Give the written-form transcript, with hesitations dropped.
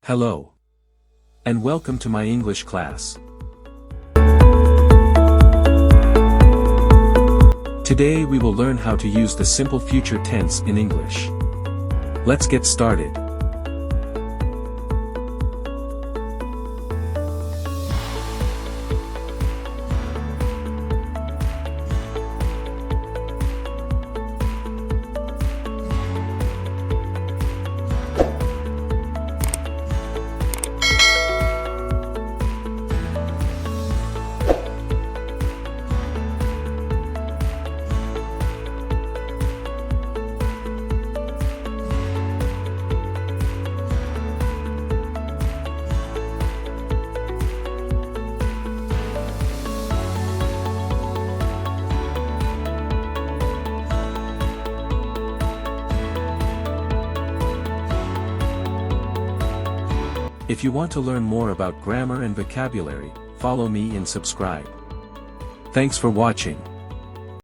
Hello. And welcome to my English class. Today we will learn how to use the simple future tense in English. Let's get started. If you want to learn more about grammar and vocabulary, follow me and subscribe. Thanks for watching.